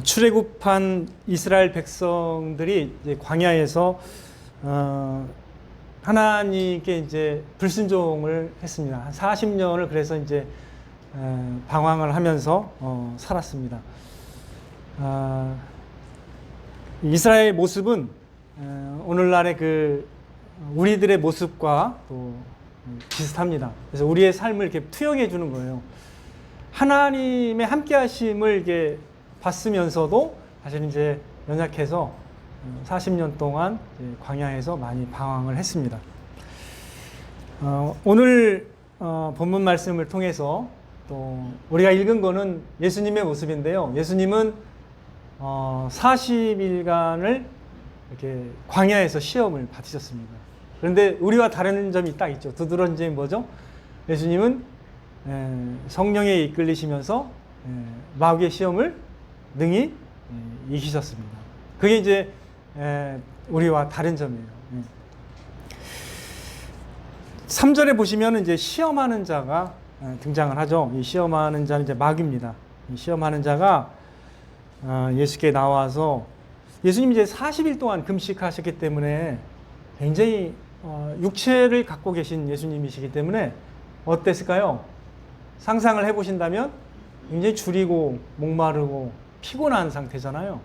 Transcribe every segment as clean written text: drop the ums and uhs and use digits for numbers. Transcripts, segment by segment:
출애굽한 이스라엘 백성들이 이제 광야에서 하나님께 이제 불순종을 했습니다. 한 40년을 그래서 이제 방황을 하면서 살았습니다. 이스라엘의 모습은 오늘날의 그 우리들의 모습과 또 비슷합니다. 그래서 우리의 삶을 이렇게 투영해 주는 거예요. 하나님의 함께하심을 이렇게 봤으면서도 사실 이제 연약해서 40년 동안 광야에서 많이 방황을 했습니다. 오늘 본문 말씀을 통해서 또 우리가 읽은 거는 예수님의 모습인데요. 예수님은 40일간을 이렇게 광야에서 시험을 받으셨습니다. 그런데 우리와 다른 점이 딱 있죠. 두드러진 점이 뭐죠? 예수님은 성령에 이끌리시면서 마귀의 시험을 능히 이기셨습니다. 그게 이제 우리와 다른 점이에요. 3절에 보시면 이제 시험하는 자가 등장을 하죠. 이 시험하는 자는 이제 마귀입니다. 이 시험하는 자가 예수께 나와서 예수님이 이제 40일 동안 금식하셨기 때문에 굉장히 육체를 갖고 계신 예수님이시기 때문에 어땠을까요? 상상을 해보신다면 굉장히 줄이고 목마르고 피곤한 상태잖아요.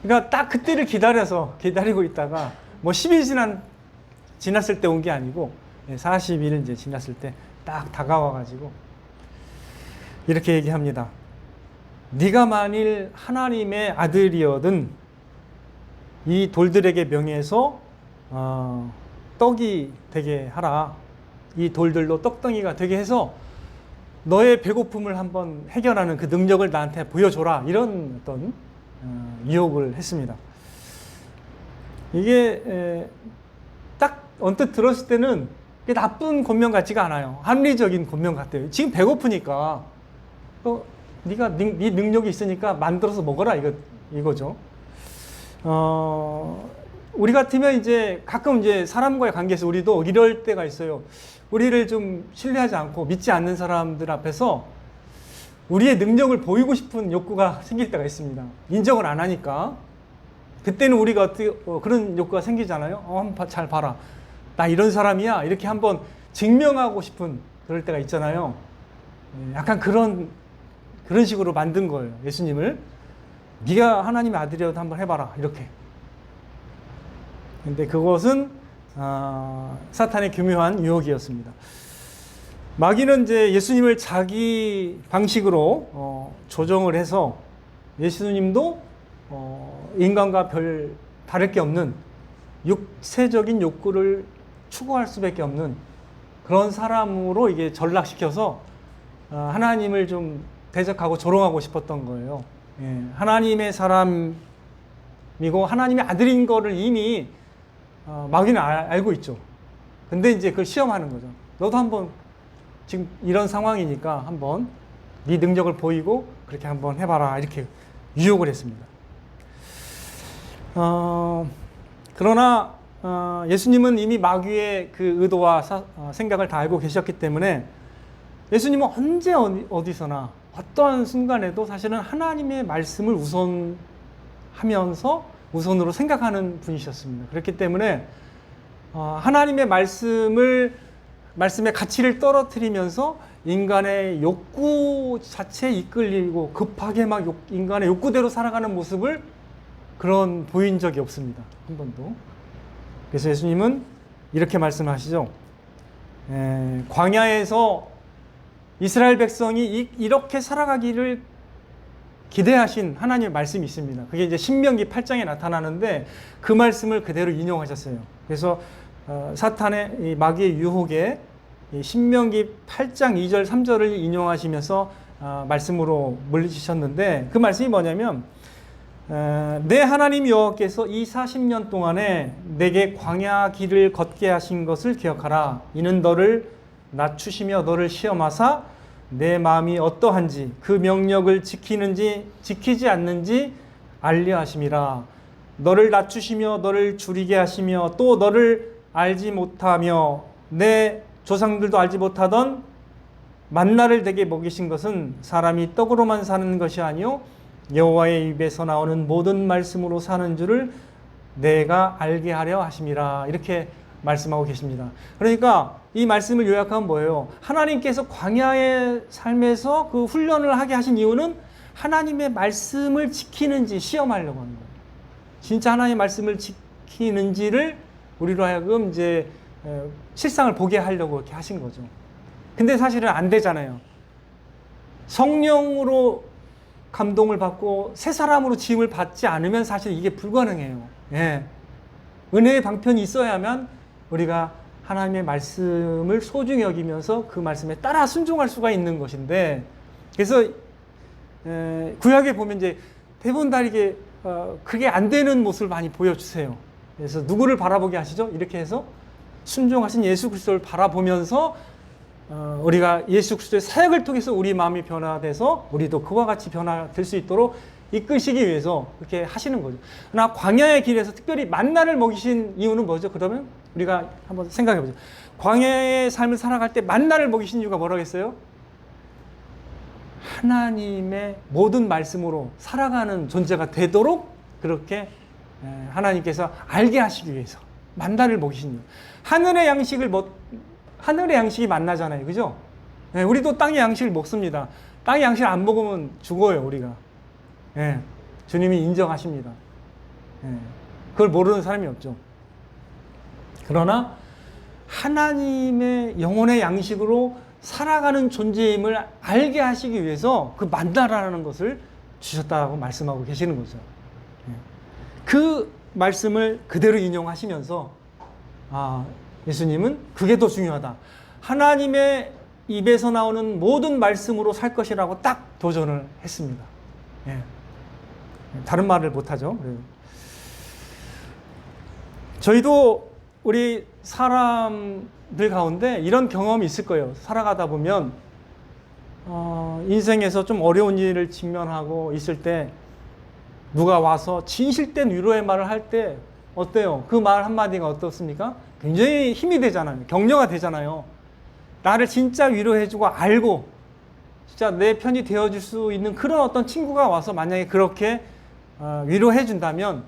그러니까 딱 그때를 기다리고 있다가 뭐 10일 지났을 때 온 게 아니고 40일 이제 지났을 때 딱 다가와가지고 이렇게 얘기합니다. 네가 만일 하나님의 아들이거든 이 돌들에게 명해서 떡이 되게 하라. 이 돌들로 떡덩이가 되게 해서 너의 배고픔을 한번 해결하는 그 능력을 나한테 보여줘라. 이런 어떤 유혹을 했습니다. 이게 딱 언뜻 들었을 때는 나쁜 권면 같지가 않아요. 합리적인 권면 같아요. 지금 배고프니까 네가 네 능력이 있으니까 만들어서 먹어라 이거죠. 우리 같으면 이제 가끔 이제 사람과의 관계에서 우리도 이럴 때가 있어요. 우리를 좀 신뢰하지 않고 믿지 않는 사람들 앞에서 우리의 능력을 보이고 싶은 욕구가 생길 때가 있습니다. 인정을 안 하니까. 그때는 우리가 어떻게 그런 욕구가 생기잖아요. 한번 잘 봐라. 나 이런 사람이야. 이렇게 한번 증명하고 싶은 그럴 때가 있잖아요. 약간 그런 식으로 만든 거예요. 예수님을. 네가 하나님의 아들이라도 한번 해봐라. 이렇게. 근데 그것은 사탄의 교묘한 유혹이었습니다. 마귀는 이제 예수님을 자기 방식으로 조정을 해서 예수님도 인간과 별 다를 게 없는 육체적인 욕구를 추구할 수밖에 없는 그런 사람으로 이게 전락시켜서 하나님을 좀 대적하고 조롱하고 싶었던 거예요. 하나님의 사람이고 하나님의 아들인 거를 이미 마귀는 알고 있죠. 근데 이제 그걸 시험하는 거죠. 너도 한번 지금 이런 상황이니까 한번 네 능력을 보이고 그렇게 한번 해봐라. 이렇게 유혹을 했습니다. 그러나 예수님은 이미 마귀의 그 의도와 생각을 다 알고 계셨기 때문에 예수님은 언제 어디서나 어떠한 순간에도 사실은 하나님의 말씀을 우선으로 생각하는 분이셨습니다. 그렇기 때문에 하나님의 말씀의 가치를 떨어뜨리면서 인간의 욕구 자체에 이끌리고 급하게 막 인간의 욕구대로 살아가는 모습을 보인 적이 없습니다. 한 번도. 그래서 예수님은 이렇게 말씀하시죠. 광야에서 이스라엘 백성이 이렇게 살아가기를 기대하신 하나님의 말씀이 있습니다. 그게 이제 신명기 8장에 나타나는데 그 말씀을 그대로 인용하셨어요. 그래서 사탄의 이 마귀의 유혹에 신명기 8장 2절 3절을 인용하시면서 말씀으로 물리치셨는데 그 말씀이 뭐냐면 내 하나님 여호와께서 이 40년 동안에 내게 광야 길을 걷게 하신 것을 기억하라. 이는 너를 낮추시며 너를 시험하사 내 마음이 어떠한지 그 명령을 지키는지 지키지 않는지 알려 하심이라. 너를 낮추시며 너를 줄이게 하시며 또 너를 알지 못하며 내 조상들도 알지 못하던 만나를 내게 먹이신 것은 사람이 떡으로만 사는 것이 아니요 여호와의 입에서 나오는 모든 말씀으로 사는 줄을 내가 알게 하려 하심이라. 이렇게 말씀하고 계십니다. 그러니까 이 말씀을 요약하면 뭐예요? 하나님께서 광야의 삶에서 그 훈련을 하게 하신 이유는 하나님의 말씀을 지키는지 시험하려고 하는 거예요. 진짜 하나님의 말씀을 지키는지를 우리로 하여금 이제 실상을 보게 하려고 이렇게 하신 거죠. 근데 사실은 안 되잖아요. 성령으로 감동을 받고 새 사람으로 지음을 받지 않으면 사실 이게 불가능해요. 예. 은혜의 방편이 있어야만 우리가 하나님의 말씀을 소중히 여기면서 그 말씀에 따라 순종할 수가 있는 것인데, 그래서 구약에 보면 이제 대부분 다 이게 그게 안 되는 모습을 많이 보여주세요. 그래서 누구를 바라보게 하시죠? 이렇게 해서 순종하신 예수 그리스도를 바라보면서 우리가 예수 그리스도의 사역을 통해서 우리 마음이 변화돼서 우리도 그와 같이 변화될 수 있도록 이끄시기 위해서 그렇게 하시는 거죠. 그러나 광야의 길에서 특별히 만나를 먹이신 이유는 뭐죠? 그러면 우리가 한번 생각해 보죠. 광야의 삶을 살아갈 때 만나를 먹이신 이유가 뭐라겠어요? 하나님의 모든 말씀으로 살아가는 존재가 되도록 그렇게 하나님께서 알게 하시기 위해서 만나를 먹이신 이유. 하늘의 양식이 만나잖아요. 그죠? 네, 우리도 땅의 양식을 먹습니다. 땅의 양식을 안 먹으면 죽어요, 우리가. 네, 주님이 인정하십니다. 네, 그걸 모르는 사람이 없죠. 그러나 하나님의 영혼의 양식으로 살아가는 존재임을 알게 하시기 위해서 그 만나라는 것을 주셨다고 말씀하고 계시는 거죠. 네. 그 말씀을 그대로 인용하시면서 예수님은 그게 더 중요하다. 하나님의 입에서 나오는 모든 말씀으로 살 것이라고 딱 도전을 했습니다. 예. 다른 말을 못하죠. 저희도 우리 사람들 가운데 이런 경험이 있을 거예요. 살아가다 보면 인생에서 좀 어려운 일을 직면하고 있을 때 누가 와서 진실된 위로의 말을 할 때 어때요? 그 말 한마디가 어떻습니까? 굉장히 힘이 되잖아요. 격려가 되잖아요. 나를 진짜 위로해주고 알고 진짜 내 편이 되어줄 수 있는 그런 어떤 친구가 와서 만약에 그렇게 위로해준다면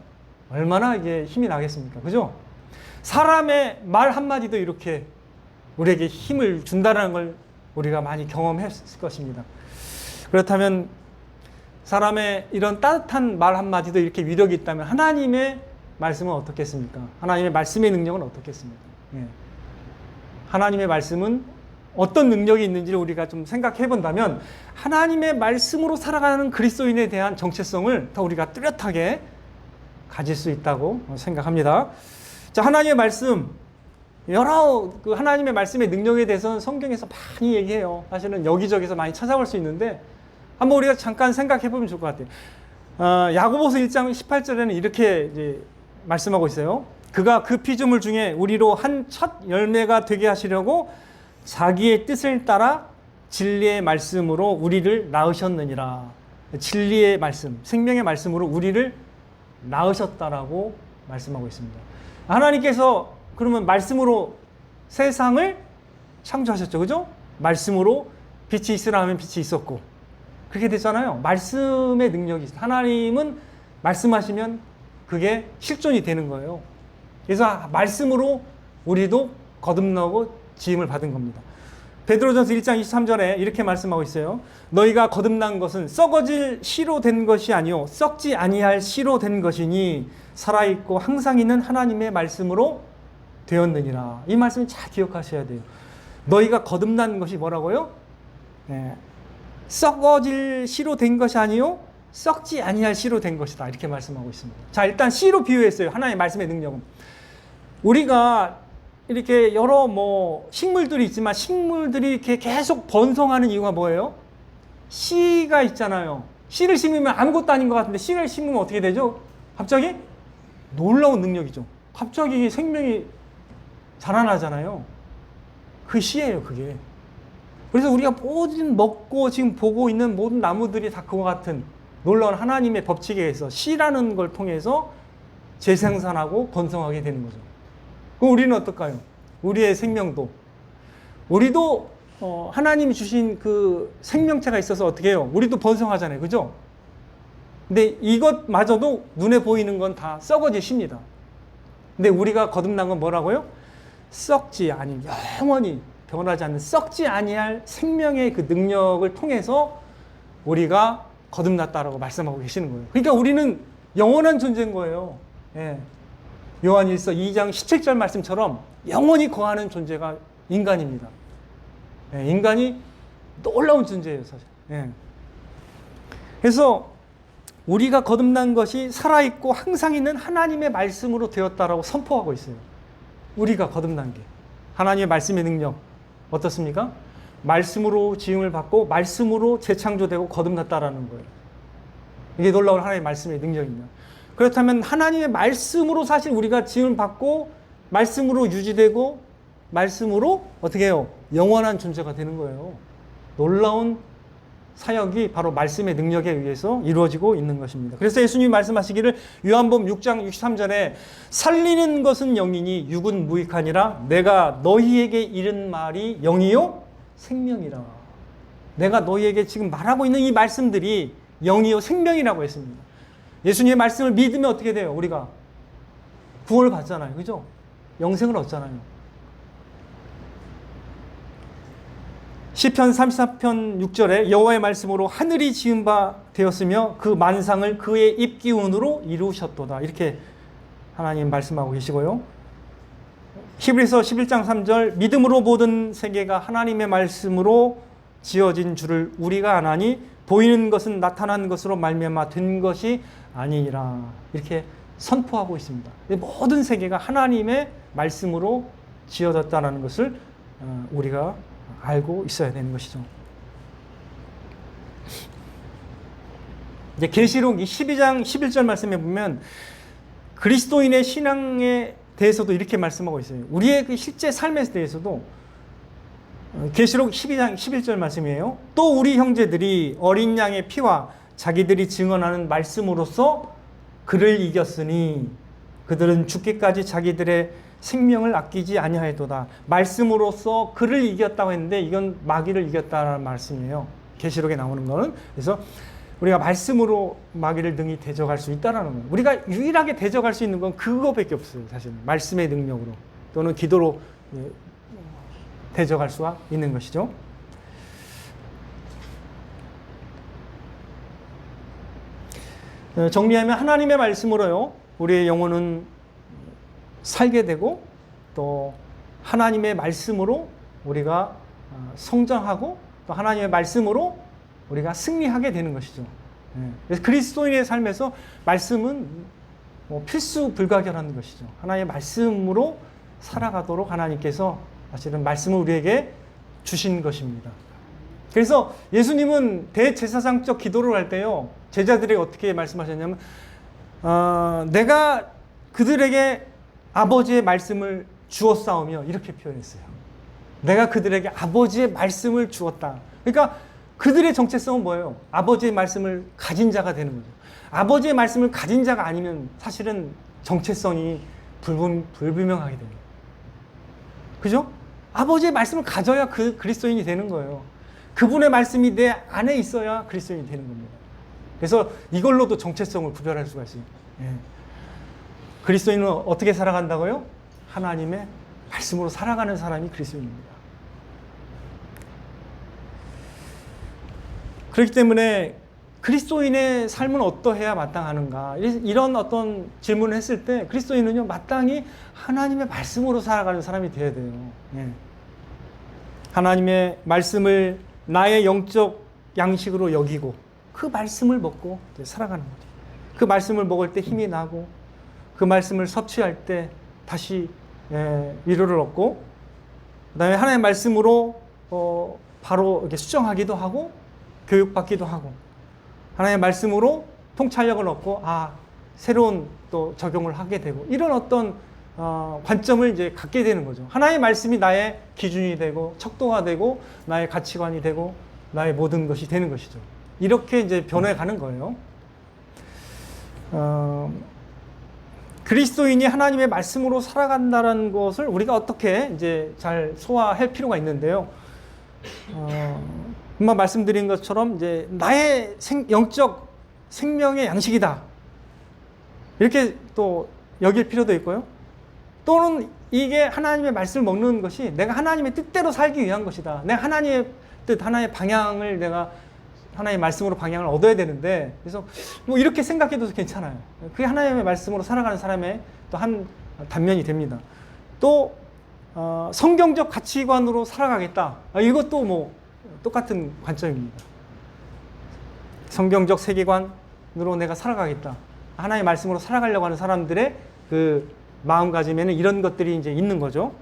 얼마나 이게 힘이 나겠습니까? 그죠? 사람의 말 한마디도 이렇게 우리에게 힘을 준다는 걸 우리가 많이 경험했을 것입니다. 그렇다면 사람의 이런 따뜻한 말 한마디도 이렇게 위력이 있다면 하나님의 말씀은 어떻겠습니까? 하나님의 말씀의 능력은 어떻겠습니까? 예. 하나님의 말씀은 어떤 능력이 있는지를 우리가 좀 생각해 본다면 하나님의 말씀으로 살아가는 그리스도인에 대한 정체성을 더 우리가 뚜렷하게 가질 수 있다고 생각합니다. 자, 하나님의 말씀, 여러 그 하나님의 말씀의 능력에 대해서는 성경에서 많이 얘기해요. 사실은 여기저기서 많이 찾아볼 수 있는데 한번 우리가 잠깐 생각해 보면 좋을 것 같아요. 야고보서 1장 18절에는 이렇게 이제 말씀하고 있어요. 그가 그 피조물 중에 우리로 한 첫 열매가 되게 하시려고 자기의 뜻을 따라 진리의 말씀으로 우리를 낳으셨느니라. 진리의 말씀, 생명의 말씀으로 우리를 낳으셨다라고 말씀하고 있습니다. 하나님께서 그러면 말씀으로 세상을 창조하셨죠. 그죠? 말씀으로 빛이 있으라 하면 빛이 있었고 그렇게 됐잖아요. 말씀의 능력이 있어요. 하나님은 말씀하시면 그게 실존이 되는 거예요. 그래서 말씀으로 우리도 거듭나고 지음을 받은 겁니다. 베드로전서 1장 23절에 이렇게 말씀하고 있어요. 너희가 거듭난 것은 썩어질 씨로 된 것이 아니요 썩지 아니할 씨로 된 것이니 살아있고 항상 있는 하나님의 말씀으로 되었느니라. 이 말씀 잘 기억하셔야 돼요. 너희가 거듭난 것이 뭐라고요? 네. 썩어질 씨로 된 것이 아니요 썩지 아니할 씨로 된 것이다. 이렇게 말씀하고 있습니다. 자, 일단 씨로 비유했어요. 하나님의 말씀의 능력은. 우리가 이렇게 여러 식물들이 있지만 식물들이 이렇게 계속 번성하는 이유가 뭐예요? 씨가 있잖아요. 씨를 심으면 아무것도 아닌 것 같은데 씨를 심으면 어떻게 되죠? 갑자기 놀라운 능력이죠. 갑자기 생명이 자라나잖아요. 그 씨예요, 그게. 그래서 우리가 모든 먹고 지금 보고 있는 모든 나무들이 다 그와 같은 놀라운 하나님의 법칙에 의해서 씨라는 걸 통해서 재생산하고 번성하게 되는 거죠. 그럼 우리는 어떨까요? 우리의 생명도 우리도 하나님이 주신 그 생명체가 있어서 어떻게 해요? 우리도 번성하잖아요. 그죠? 근데 이것마저도 눈에 보이는 건 다 썩어지십니다. 근데 우리가 거듭난 건 뭐라고요? 썩지 아니, 영원히 변하지 않는 썩지 아니할 생명의 그 능력을 통해서 우리가 거듭났다라고 말씀하고 계시는 거예요. 그러니까 우리는 영원한 존재인 거예요. 예. 요한일서 2장 17절 말씀처럼 영원히 거하는 존재가 인간입니다. 예. 인간이 놀라운 존재예요, 사실. 예. 그래서 우리가 거듭난 것이 살아있고 항상 있는 하나님의 말씀으로 되었다라고 선포하고 있어요. 우리가 거듭난 게. 하나님의 말씀의 능력 어떻습니까? 말씀으로 지음을 받고 말씀으로 재창조되고 거듭났다라는 거예요. 이게 놀라운 하나님의 말씀의 능력입니다. 그렇다면 하나님의 말씀으로 사실 우리가 지음을 받고 말씀으로 유지되고 말씀으로 어떻게 해요? 영원한 존재가 되는 거예요. 놀라운 사역이 바로 말씀의 능력에 의해서 이루어지고 있는 것입니다. 그래서 예수님이 말씀하시기를 요한복음 6장 63절에 살리는 것은 영이니 육은 무익하니라 내가 너희에게 이른 말이 영이요 생명이라. 내가 너희에게 지금 말하고 있는 이 말씀들이 영이요 생명이라고 했습니다. 예수님의 말씀을 믿으면 어떻게 돼요? 우리가 구원을 받잖아요. 그죠? 영생을 얻잖아요. 시편 34편 6절에 여호와의 말씀으로 하늘이 지은 바 되었으며 그 만상을 그의 입기운으로 이루셨도다. 이렇게 하나님 말씀하고 계시고요. 히브리서 11장 3절 믿음으로 모든 세계가 하나님의 말씀으로 지어진 줄을 우리가 아나니 보이는 것은 나타난 것으로 말미암아 된 것이 아니니라. 이렇게 선포하고 있습니다. 모든 세계가 하나님의 말씀으로 지어졌다는 것을 우리가 알고 있어야 되는 것이죠. 이제 계시록 12장 11절 말씀에 보면 그리스도인의 신앙에 대해서도 이렇게 말씀하고 있어요. 우리의 그 실제 삶에 대해서도 계시록 12장 11절 말씀이에요. 또 우리 형제들이 어린 양의 피와 자기들이 증언하는 말씀으로써 그를 이겼으니 그들은 죽기까지 자기들의 생명을 아끼지 아니하였도다. 말씀으로써 그를 이겼다고 했는데 이건 마귀를 이겼다는 말씀이에요. 계시록에 나오는 거는. 그래서 우리가 말씀으로 마귀를 능히 대적할 수 있다는 거예요. 우리가 유일하게 대적할 수 있는 건 그거밖에 없어요. 사실 말씀의 능력으로 또는 기도로 대적할 수가 있는 것이죠. 정리하면 하나님의 말씀으로요 우리의 영혼은 살게 되고 또 하나님의 말씀으로 우리가 성장하고 또 하나님의 말씀으로 우리가 승리하게 되는 것이죠. 그래서 그리스도인의 삶에서 말씀은 필수 불가결한 것이죠. 하나님의 말씀으로 살아가도록 하나님께서 사실은 말씀을 우리에게 주신 것입니다. 그래서 예수님은 대제사장적 기도를 할 때요 제자들에게 어떻게 말씀하셨냐면 내가 그들에게 아버지의 말씀을 주었사오며 이렇게 표현했어요. 내가 그들에게 아버지의 말씀을 주었다. 그러니까 그들의 정체성은 뭐예요? 아버지의 말씀을 가진 자가 되는 거죠. 아버지의 말씀을 가진 자가 아니면 사실은 정체성이 불분명하게 됩니다. 그죠? 아버지의 말씀을 가져야 그 그리스도인이 되는 거예요. 그분의 말씀이 내 안에 있어야 그리스도인이 되는 겁니다. 그래서 이걸로도 정체성을 구별할 수가 있어요. 예. 그리스도인은 어떻게 살아간다고요? 하나님의 말씀으로 살아가는 사람이 그리스도인입니다. 그렇기 때문에 그리스도인의 삶은 어떠해야 마땅하는가 이런 어떤 질문을 했을 때 그리스도인은요 마땅히 하나님의 말씀으로 살아가는 사람이 되어야 돼요. 예. 하나님의 말씀을 나의 영적 양식으로 여기고 그 말씀을 먹고 살아가는 거죠. 그 말씀을 먹을 때 힘이 나고 그 말씀을 섭취할 때 다시 위로를 얻고 그다음에 하나님의 말씀으로 바로 이렇게 수정하기도 하고 교육받기도 하고 하나님의 말씀으로 통찰력을 얻고 새로운 또 적용을 하게 되고 이런 어떤 관점을 이제 갖게 되는 거죠. 하나님의 말씀이 나의 기준이 되고 척도가 되고 나의 가치관이 되고 나의 모든 것이 되는 것이죠. 이렇게 이제 변해가는 거예요. 그리스도인이 하나님의 말씀으로 살아간다는 것을 우리가 어떻게 이제 잘 소화할 필요가 있는데요. 금방 말씀드린 것처럼 이제 나의 영적 생명의 양식이다. 이렇게 또 여길 필요도 있고요. 또는 이게 하나님의 말씀을 먹는 것이 내가 하나님의 뜻대로 살기 위한 것이다. 내가 하나님의 뜻, 하나님의 방향을 내가 하나님의 말씀으로 방향을 얻어야 되는데, 그래서 뭐 이렇게 생각해도 괜찮아요. 그게 하나님의 말씀으로 살아가는 사람의 또 한 단면이 됩니다. 또 성경적 가치관으로 살아가겠다. 이것도 뭐 똑같은 관점입니다. 성경적 세계관으로 내가 살아가겠다. 하나님의 말씀으로 살아가려고 하는 사람들의 그 마음가짐에는 이런 것들이 이제 있는 거죠.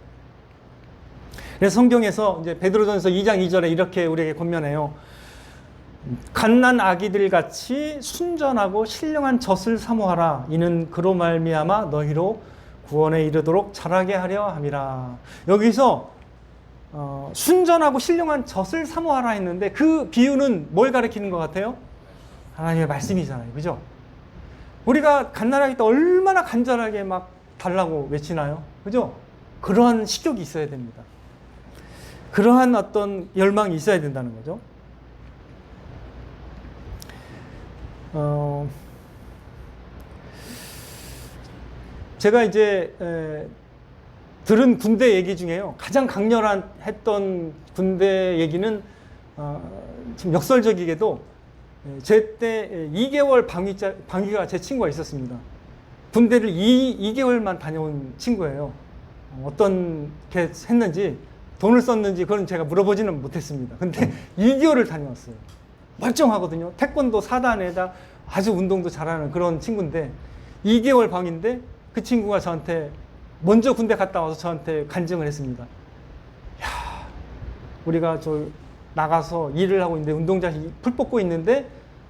그래서 성경에서 이제 베드로전서 2장 2절에 이렇게 우리에게 권면해요. 갓난 아기들 같이 순전하고 신령한 젖을 사모하라. 이는 그로 말미암아 너희로 구원에 이르도록 자라게 하려 함이라. 여기서 순전하고 신령한 젖을 사모하라 했는데 그 비유는 뭘 가리키는 것 같아요? 하나님의 말씀이잖아요. 그죠? 우리가 갓난아기 때 얼마나 간절하게 막 달라고 외치나요? 그죠? 그러한 식욕이 있어야 됩니다. 그러한 어떤 열망이 있어야 된다는 거죠. 제가 이제 들은 군대 얘기 중에요. 가장 강렬한 했던 군대 얘기는 좀 역설적이게도 제 때 2개월 방위가 제 친구가 있었습니다. 군대를 2개월만 다녀온 친구예요. 어떤 게 했는지 돈을 썼는지 그건 제가 물어보지는 못했습니다. 근데 2개월을 다녀왔어요. 멀쩡하거든요. 태권도 4단에다 아주 운동도 잘하는 그런 친구인데 2개월 방인데 그 친구가 저한테 먼저 군대 갔다 와서 저한테 간증을 했습니다. 야, 우리가 저 나가서 일을 하고 있는데 운동장에 풀 뽑고 있는데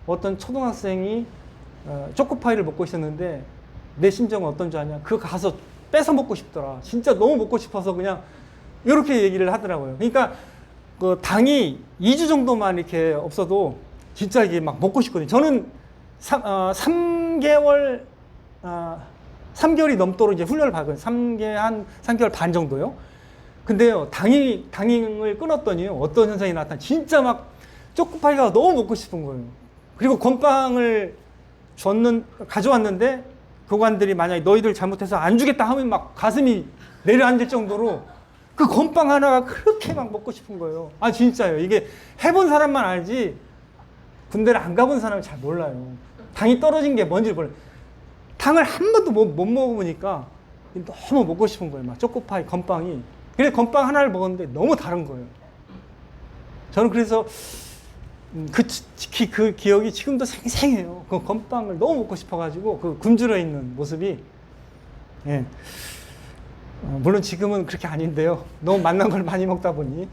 어떤 초등학생이 초코파이를 먹고 있었는데 내 심정은 어떤 줄 아냐? 그거 가서 뺏어 먹고 싶더라. 진짜 너무 먹고 싶어서 그냥 이렇게 얘기를 하더라고요. 그러니까 그 당이 2주 정도만 이렇게 없어도 진짜 이게 막 먹고 싶거든요. 저는 3개월이 넘도록 이제 훈련을 받거든요. 한 3개월 반 정도요. 근데요, 당을 끊었더니 어떤 현상이 나타나 진짜 막 초코파이가 너무 먹고 싶은 거예요. 그리고 건빵을 가져왔는데 교관들이 만약에 너희들 잘못해서 안 주겠다 하면 막 가슴이 내려앉을 정도로 그 건빵 하나가 그렇게 막 먹고 싶은 거예요. 아, 진짜요. 이게 해본 사람만 알지 군대를 안 가본 사람은 잘 몰라요. 당이 떨어진 게 뭔지 몰라요. 당을 한 번도 못 먹어보니까 너무 먹고 싶은 거예요. 막 초코파이, 건빵이. 그래서 건빵 하나를 먹었는데 너무 다른 거예요. 저는 그래서 그 기억이 지금도 생생해요. 그 건빵을 너무 먹고 싶어가지고 그 굶주려 있는 모습이. 예. 물론 지금은 그렇게 아닌데요. 너무 맛난 걸 많이 먹다 보니.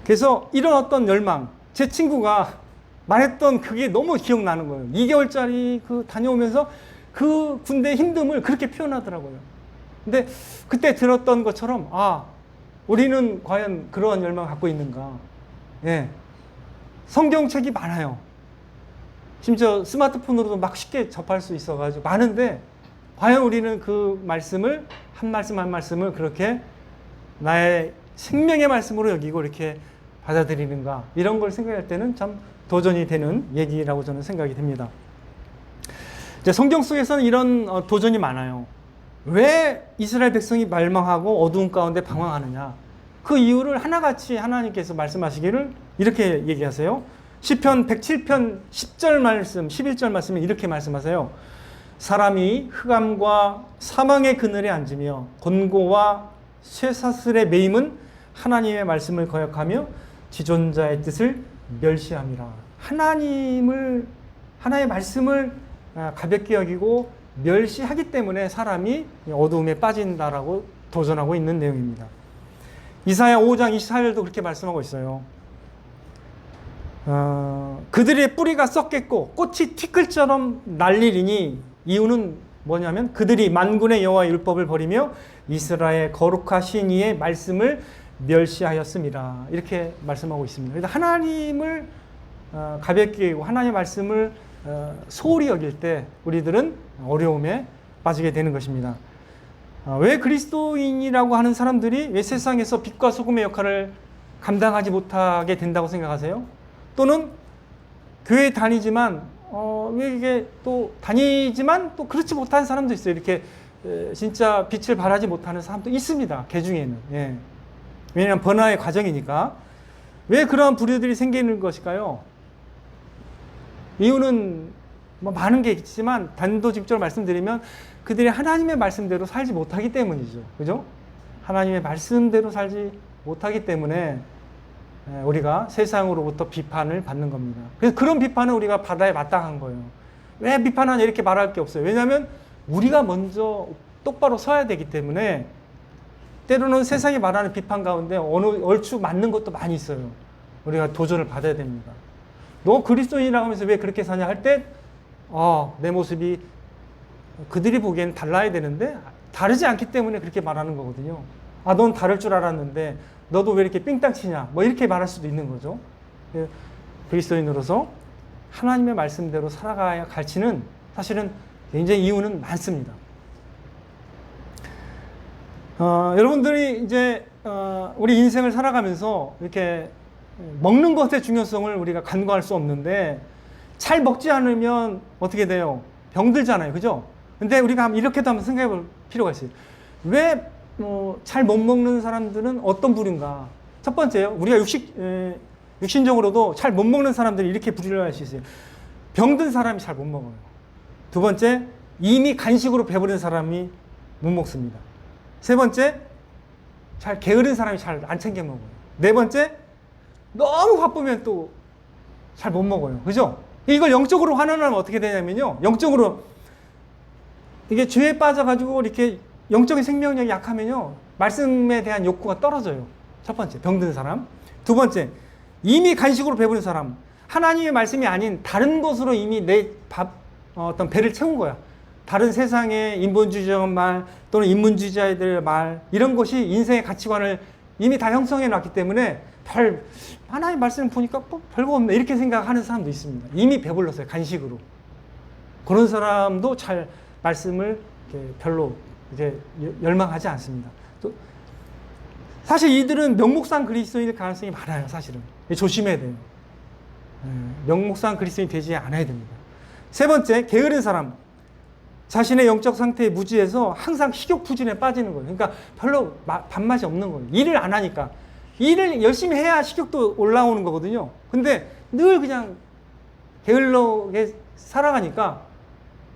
그래서 이런 어떤 열망, 제 친구가 말했던 그게 너무 기억나는 거예요. 2개월짜리 그 다녀오면서 그 군대의 힘듦을 그렇게 표현하더라고요. 근데 그때 들었던 것처럼, 아, 우리는 과연 그러한 열망을 갖고 있는가. 예. 성경책이 많아요. 심지어 스마트폰으로도 막 쉽게 접할 수 있어가지고 많은데, 과연 우리는 그 말씀을, 한 말씀 한 말씀을 그렇게 나의 생명의 말씀으로 여기고 이렇게 받아들이는가. 이런 걸 생각할 때는 참 도전이 되는 얘기라고 저는 생각이 됩니다. 이제 성경 속에서는 이런 도전이 많아요. 왜 이스라엘 백성이 말망하고 어두운 가운데 방황하느냐. 그 이유를 하나같이 하나님께서 말씀하시기를 이렇게 얘기하세요. 시편 107편 10절 말씀, 11절 말씀에 이렇게 말씀하세요. 사람이 흑암과 사망의 그늘에 앉으며 곤고와 쇠사슬의 매임은 하나님의 말씀을 거역하며 지존자의 뜻을 멸시함이라. 하나님의 말씀을 가볍게 여기고 멸시하기 때문에 사람이 어두움에 빠진다라고 도전하고 있는 내용입니다. 이사야 5장 24절도 그렇게 말씀하고 있어요. 그들의 뿌리가 썩겠고 꽃이 티끌처럼 날리리니 이유는 뭐냐면 그들이 만군의 여호와의 율법을 버리며 이스라엘 거룩하신 이의 말씀을 멸시하였습니다. 이렇게 말씀하고 있습니다. 그래서 하나님을 가볍게 여기고 하나님의 말씀을 소홀히 여길 때 우리들은 어려움에 빠지게 되는 것입니다. 왜 그리스도인이라고 하는 사람들이 왜 세상에서 빛과 소금의 역할을 감당하지 못하게 된다고 생각하세요? 또는 교회 다니지만 왜 이게 또 다니지만 또 그렇지 못한 사람도 있어요. 이렇게 진짜 빛을 발하지 못하는 사람도 있습니다. 개 중에는. 예. 왜냐하면 번화의 과정이니까. 왜 그러한 부류들이 생기는 것일까요? 이유는 뭐 많은 게 있지만 단도직입적으로 말씀드리면 그들이 하나님의 말씀대로 살지 못하기 때문이죠. 그죠? 하나님의 말씀대로 살지 못하기 때문에 우리가 세상으로부터 비판을 받는 겁니다. 그래서 그런 비판은 우리가 받아야 마땅한 거예요. 왜 비판하냐 이렇게 말할 게 없어요. 왜냐하면 우리가 먼저 똑바로 서야 되기 때문에 때로는 세상이 말하는 비판 가운데 얼추 맞는 것도 많이 있어요. 우리가 도전을 받아야 됩니다. 너 그리스도인이라고 하면서 왜 그렇게 사냐 할 때 내 모습이 그들이 보기엔 달라야 되는데 다르지 않기 때문에 그렇게 말하는 거거든요. 넌 다를 줄 알았는데 너도 왜 이렇게 삥땅 치냐 뭐 이렇게 말할 수도 있는 거죠. 그리스도인으로서 하나님의 말씀대로 살아가야 갈지는 사실은 굉장히 이유는 많습니다. 여러분들이 이제 우리 인생을 살아가면서 이렇게 먹는 것의 중요성을 우리가 간과할 수 없는데 잘 먹지 않으면 어떻게 돼요? 병들잖아요. 그죠? 근데 우리가 이렇게도 한번 생각해 볼 필요가 있어요. 왜 잘 못 먹는 사람들은 어떤 부류인가? 첫 번째요. 우리가 육신적으로도 잘 못 먹는 사람들이 이렇게 부류를 할 수 있어요. 병든 사람이 잘 못 먹어요. 두 번째, 이미 간식으로 배부른 사람이 못 먹습니다. 세 번째, 잘 게으른 사람이 잘 안 챙겨 먹어요. 네 번째, 너무 바쁘면 또 잘 못 먹어요. 그죠? 이걸 영적으로 환원하면 어떻게 되냐면요. 영적으로 이게 죄에 빠져가지고 이렇게 영적인 생명력이 약하면요. 말씀에 대한 욕구가 떨어져요. 첫 번째, 병든 사람. 두 번째, 이미 간식으로 배부른 사람. 하나님의 말씀이 아닌 다른 것으로 이미 내 어떤 배를 채운 거야. 다른 세상의 인본주의적 말 또는 인문주의자들의 말 이런 것이 인생의 가치관을 이미 다 형성해 놨기 때문에 하나님 말씀 보니까 별거 없네 이렇게 생각하는 사람도 있습니다. 이미 배불렀어요. 간식으로. 그런 사람도 잘 말씀을 별로 이제 열망하지 않습니다. 또 사실 이들은 명목상 그리스도인일 가능성이 많아요. 사실은 조심해야 돼요. 명목상 그리스도인이 되지 않아야 됩니다. 세 번째, 게으른 사람. 자신의 영적 상태에 무지해서 항상 식욕부진에 빠지는 거예요. 그러니까 별로 밥맛이 없는 거예요. 일을 안 하니까. 일을 열심히 해야 식욕도 올라오는 거거든요. 근데 늘 그냥 게을러게 살아가니까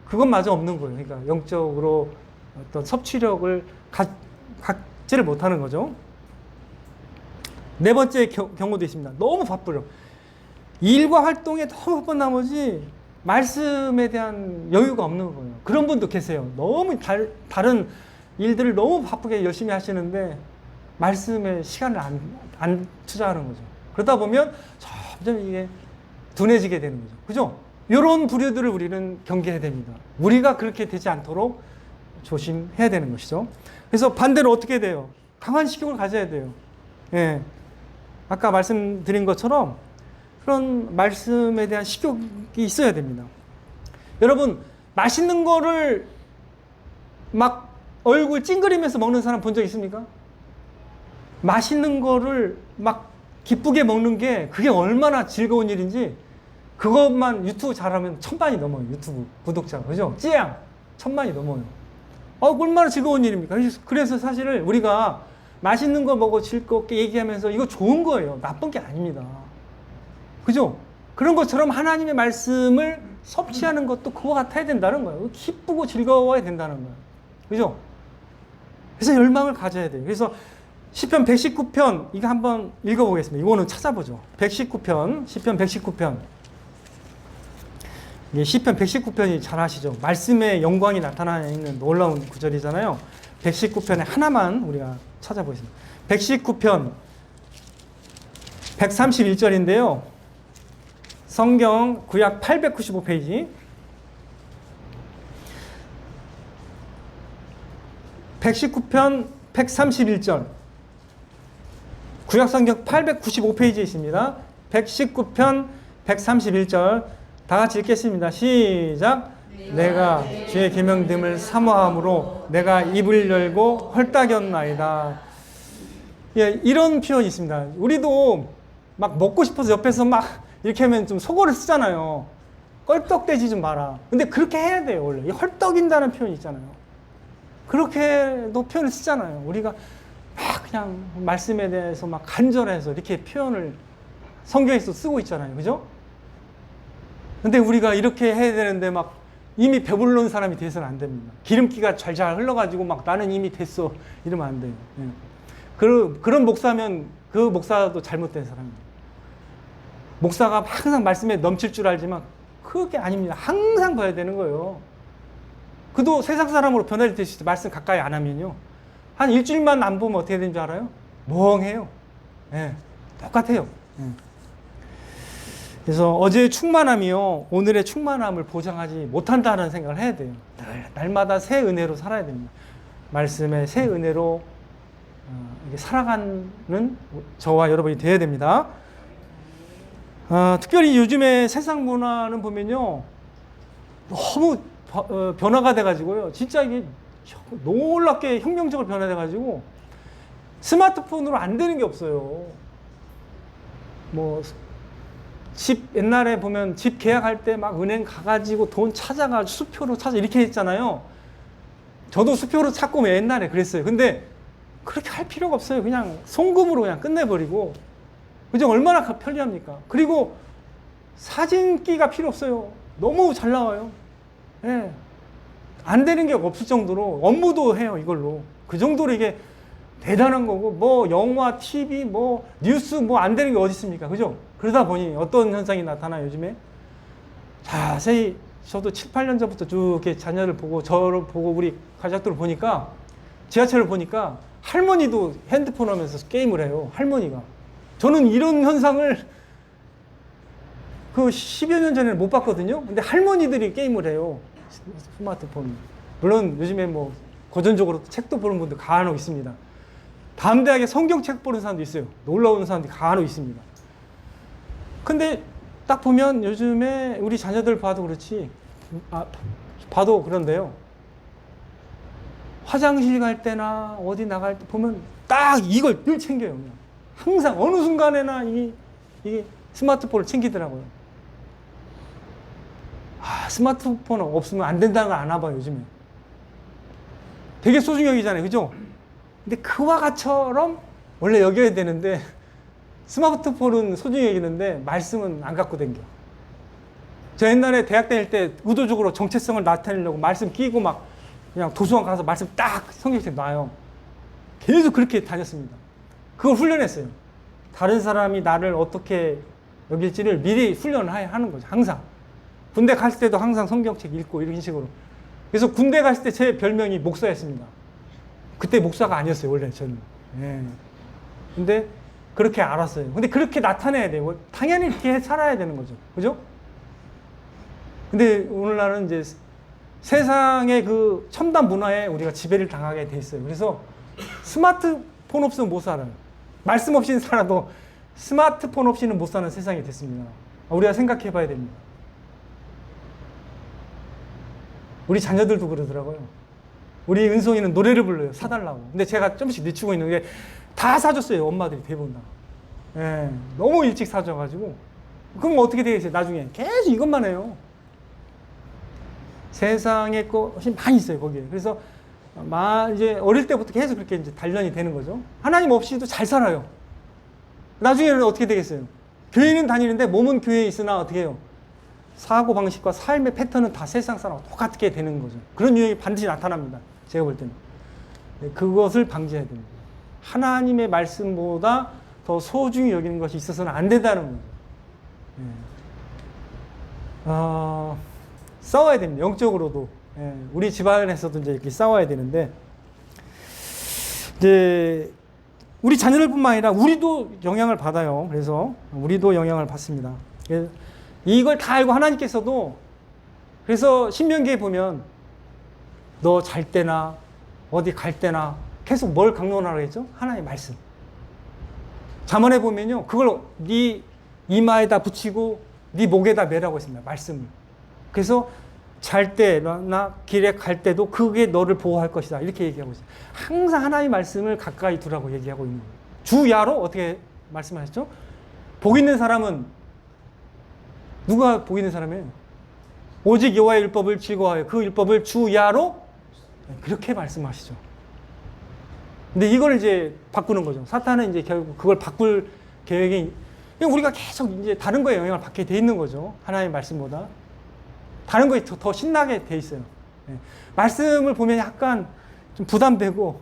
그것마저 없는 거예요. 그러니까 영적으로 어떤 섭취력을 갖지를 못하는 거죠. 네 번째 경우도 있습니다. 너무 바쁘죠. 일과 활동에 너무 바쁜 나머지 말씀에 대한 여유가 없는 거예요. 그런 분도 계세요. 너무 다른 일들을 너무 바쁘게 열심히 하시는데 말씀에 시간을 안 투자하는 거죠. 그러다 보면 점점 이게 둔해지게 되는 거죠. 그죠? 이런 부류들을 우리는 경계해야 됩니다. 우리가 그렇게 되지 않도록 조심해야 되는 것이죠. 그래서 반대로 어떻게 돼요? 강한 식욕을 가져야 돼요. 예. 아까 말씀드린 것처럼 그런 말씀에 대한 식욕이 있어야 됩니다. 여러분, 맛있는 거를 막 얼굴 찡그리면서 먹는 사람 본 적 있습니까? 맛있는 거를 막 기쁘게 먹는 게 그게 얼마나 즐거운 일인지 그것만 유튜브 잘하면 1000만이 넘어요. 유튜브 구독자가. 그죠? 찌양! 1000만이 넘어요. 얼마나 즐거운 일입니까? 그래서 사실은 우리가 맛있는 거 먹고 즐겁게 얘기하면서 이거 좋은 거예요. 나쁜 게 아닙니다. 그죠? 그런 것처럼 하나님의 말씀을 섭취하는 것도 그와 같아야 된다는 거예요. 기쁘고 즐거워야 된다는 거예요. 그죠? 그래서 열망을 가져야 돼요. 그래서 시편 119편 이거 한번 읽어보겠습니다. 이거는 찾아보죠. 119편, 시편 119편. 이게 시편 119편이 잘 아시죠? 말씀의 영광이 나타나 있는 놀라운 구절이잖아요. 119편에 하나만 우리가 찾아보겠습니다. 119편 131절인데요. 성경 구약 895페이지 119편 131절 구약 성경 895페이지에 있습니다. 119편 131절 다 같이 읽겠습니다. 시작. 내가 주의 계명됨을 사모함으로 내가 입을 열고 헐떡였나이다. 예, 이런 표현이 있습니다. 우리도 막 먹고 싶어서 옆에서 막 이렇게 하면 좀 속어를 쓰잖아요. 껄떡대지 좀 마라. 근데 그렇게 해야 돼요, 원래. 이 헐떡인다는 표현이 있잖아요. 그렇게도 표현을 쓰잖아요. 우리가 막 그냥 말씀에 대해서 막 간절해서 이렇게 표현을 성경에서 쓰고 있잖아요. 그죠? 근데 우리가 이렇게 해야 되는데 막 이미 배부른 사람이 돼서는 안 됩니다. 기름기가 잘잘 흘러가지고 막 나는 이미 됐어. 이러면 안 돼요. 예. 그런 목사면 그 목사도 잘못된 사람입니다. 목사가 항상 말씀에 넘칠 줄 알지만 그게 아닙니다. 항상 봐야 되는 거예요. 그도 세상 사람으로 변화될 때 말씀 가까이 안 하면요. 한 일주일만 안 보면 어떻게 되는 줄 알아요? 멍해요. 예, 똑같아요. 예. 그래서 어제의 충만함이요, 오늘의 충만함을 보장하지 못한다는 생각을 해야 돼요. 날마다 새 은혜로 살아야 됩니다. 말씀의 새 은혜로 살아가는 저와 여러분이 되어야 됩니다. 특별히 요즘에 세상 문화는 보면요, 너무 변화가 돼가지고요. 진짜 이게 놀랍게 혁명적으로 변화돼가지고 스마트폰으로 안 되는 게 없어요. 뭐 집 옛날에 보면 집 계약할 때 막 은행 가가지고 돈 찾아가지고 수표로 찾아 이렇게 했잖아요. 저도 수표로 찾고 옛날에 그랬어요. 근데 그렇게 할 필요가 없어요. 그냥 송금으로 그냥 끝내버리고. 그죠? 얼마나 편리합니까? 그리고 사진기가 필요 없어요. 너무 잘 나와요. 예. 안 되는 게 없을 정도로 업무도 해요, 이걸로. 그 정도로 이게 대단한 거고, 뭐 영화, TV, 뭐 뉴스 뭐 안 되는 게 어디 있습니까? 그죠? 그러다 보니 어떤 현상이 나타나요, 요즘에? 자세히 저도 7, 8년 전부터 쭉 이렇게 자녀를 보고 저를 보고 우리 가족들을 보니까, 지하철을 보니까 할머니도 핸드폰 하면서 게임을 해요. 할머니가. 저는 이런 현상을 그 10여 년 전에는 못 봤거든요. 근데 할머니들이 게임을 해요. 스마트폰. 물론 요즘에 뭐 고전적으로 책도 보는 분들 간혹 있습니다. 담대하게 성경책 보는 사람도 있어요. 놀라운 사람들이 간혹 있습니다. 근데 딱 보면 요즘에 우리 자녀들 봐도 그렇지, 봐도 그런데요. 화장실 갈 때나 어디 나갈 때 보면 딱 이걸 늘 챙겨요. 그냥. 항상 어느 순간에나 이게 스마트폰을 챙기더라고요. 스마트폰 없으면 안 된다는 걸 아나 봐요, 요즘에. 되게 소중히 여기잖아요. 그죠? 근데 그와 같처럼 원래 여겨야 되는데 스마트폰은 소중히 여기는데 말씀은 안 갖고 댕겨. 저 옛날에 대학 다닐 때 의도적으로 정체성을 나타내려고 말씀 끼고 막 그냥 도서관 가서 말씀 딱 성경책 놔요. 계속 그렇게 다녔습니다. 그걸 훈련했어요. 다른 사람이 나를 어떻게 여길지를 미리 훈련을 하는 거죠. 항상. 군대 갔을 때도 항상 성경책 읽고 이런 식으로. 그래서 군대 갔을 때 제 별명이 목사였습니다. 그때 목사가 아니었어요, 원래 저는. 예. 근데 그렇게 알았어요. 근데 그렇게 나타내야 돼요. 당연히 이렇게 살아야 되는 거죠. 그죠? 근데 오늘날은 이제 세상의 그 첨단 문화에 우리가 지배를 당하게 돼 있어요. 그래서 스마트폰 없으면 못 살아요. 말씀 없이는 살아도 스마트폰 없이는 못 사는 세상이 됐습니다. 우리가 생각해 봐야 됩니다. 우리 자녀들도 그러더라고요. 우리 은송이는 노래를 불러요. 사달라고. 근데 제가 조금씩 늦추고 있는 게 다 사줬어요. 엄마들이 대부분 다. 예, 너무 일찍 사줘가지고. 그럼 어떻게 되겠어요? 나중에 계속 이것만 해요. 세상에 것이 많이 있어요, 거기에. 그래서 이제 어릴 때부터 계속 그렇게 이제 단련이 되는 거죠. 하나님 없이도 잘 살아요. 나중에는 어떻게 되겠어요? 교회는 다니는데 몸은 교회에 있으나 어떻게 해요? 사고 방식과 삶의 패턴은 다 세상 사람과 똑같게 되는 거죠. 그런 유형이 반드시 나타납니다. 제가 볼 때는. 그것을 방지해야 됩니다. 하나님의 말씀보다 더 소중히 여기는 것이 있어서는 안 된다는 거죠. 싸워야 됩니다. 영적으로도. 우리 집안에서도 이제 이렇게 싸워야 되는데, 이제 우리 자녀들뿐만 아니라 우리도 영향을 받아요. 그래서 우리도 영향을 받습니다. 이걸 다 알고 하나님께서도, 그래서 신명기에 보면 너 잘 때나 어디 갈 때나 계속 뭘 강론하라고 했죠? 하나님의 말씀. 잠언에 보면요, 그걸 네 이마에다 붙이고 네 목에다 매라고 했습니다. 말씀을. 그래서 잘 때나 길에 갈 때도 그게 너를 보호할 것이다. 이렇게 얘기하고 있어요. 항상 하나님의 말씀을 가까이 두라고 얘기하고 있는 거예요. 주야로 어떻게 말씀하셨죠? 복 있는 사람은 누가 복 있는 사람이에요? 오직 여호와의 율법을 즐거워하여 그 율법을 주야로 그렇게 말씀하시죠. 근데 이걸 이제 바꾸는 거죠. 사탄은 이제 결국 그걸 바꿀 계획이, 우리가 계속 이제 다른 거에 영향을 받게 돼 있는 거죠. 하나님의 말씀보다. 다른 거에 더 신나게 돼 있어요. 예. 말씀을 보면 약간 좀 부담되고,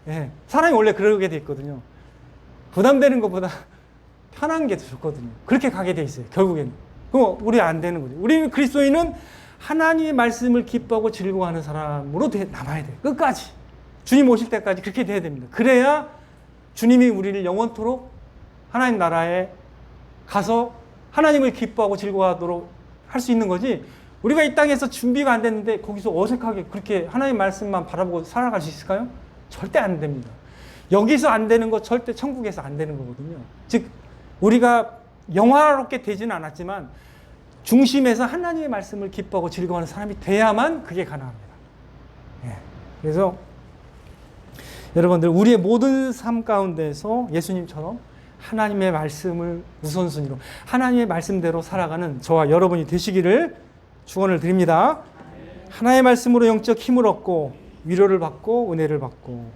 예. 사람이 원래 그러게 돼 있거든요. 부담되는 것보다 편한 게 더 좋거든요. 그렇게 가게 돼 있어요. 결국에는. 그럼 우리 안 되는 거죠. 우리 그리스도인은 하나님의 말씀을 기뻐하고 즐거워하는 사람으로 남아야 돼요. 끝까지. 주님 오실 때까지 그렇게 돼야 됩니다. 그래야 주님이 우리를 영원토록 하나님 나라에 가서 하나님을 기뻐하고 즐거워하도록 할 수 있는 거지, 우리가 이 땅에서 준비가 안 됐는데 거기서 어색하게 그렇게 하나님 말씀만 바라보고 살아갈 수 있을까요? 절대 안 됩니다. 여기서 안 되는 거 절대 천국에서 안 되는 거거든요. 즉 우리가 영화롭게 되지는 않았지만 중심에서 하나님의 말씀을 기뻐하고 즐거워하는 사람이 돼야만 그게 가능합니다. 예. 그래서 여러분들, 우리의 모든 삶 가운데서 예수님처럼 하나님의 말씀을 우선순위로, 하나님의 말씀대로 살아가는 저와 여러분이 되시기를 축원을 드립니다. 하나님의 말씀으로 영적 힘을 얻고 위로를 받고 은혜를 받고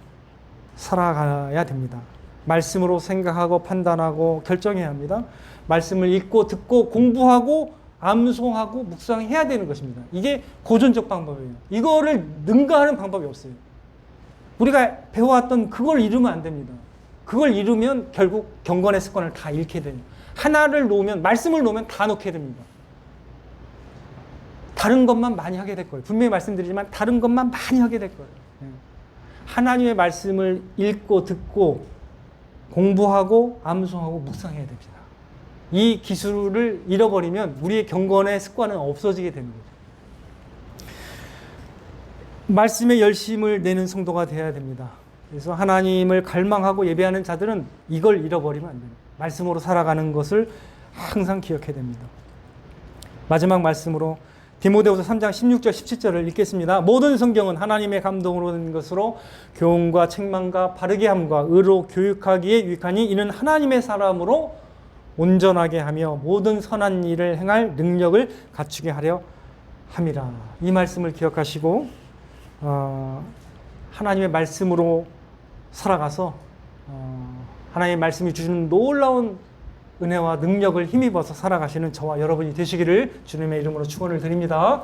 살아가야 됩니다. 말씀으로 생각하고 판단하고 결정해야 합니다. 말씀을 읽고 듣고 공부하고 암송하고 묵상해야 되는 것입니다. 이게 고전적 방법이에요. 이거를 능가하는 방법이 없어요. 우리가 배워왔던 그걸 잃으면 안 됩니다. 그걸 잃으면 결국 경건의 습관을 다 잃게 돼요. 하나를 놓으면, 말씀을 놓으면 다 놓게 됩니다. 다른 것만 많이 하게 될 거예요. 분명히 말씀드리지만 다른 것만 많이 하게 될 거예요. 하나님의 말씀을 읽고 듣고 공부하고 암송하고 묵상해야 됩니다. 이 기술을 잃어버리면 우리의 경건의 습관은 없어지게 되는 거죠. 말씀에 열심을 내는 성도가 되어야 됩니다. 그래서 하나님을 갈망하고 예배하는 자들은 이걸 잃어버리면 안 됩니다. 말씀으로 살아가는 것을 항상 기억해야 됩니다. 마지막 말씀으로 디모데후서 3장 16절 17절을 읽겠습니다. 모든 성경은 하나님의 감동으로 된 것으로 교훈과 책망과 바르게 함과 의로 교육하기에 유익하니 이는 하나님의 사람으로 온전하게 하며 모든 선한 일을 행할 능력을 갖추게 하려 함이라. 이 말씀을 기억하시고 하나님의 말씀으로 살아가서 하나님의 말씀이 주시는 놀라운 은혜와 능력을 힘입어서 살아가시는 저와 여러분이 되시기를 주님의 이름으로 축원을 드립니다.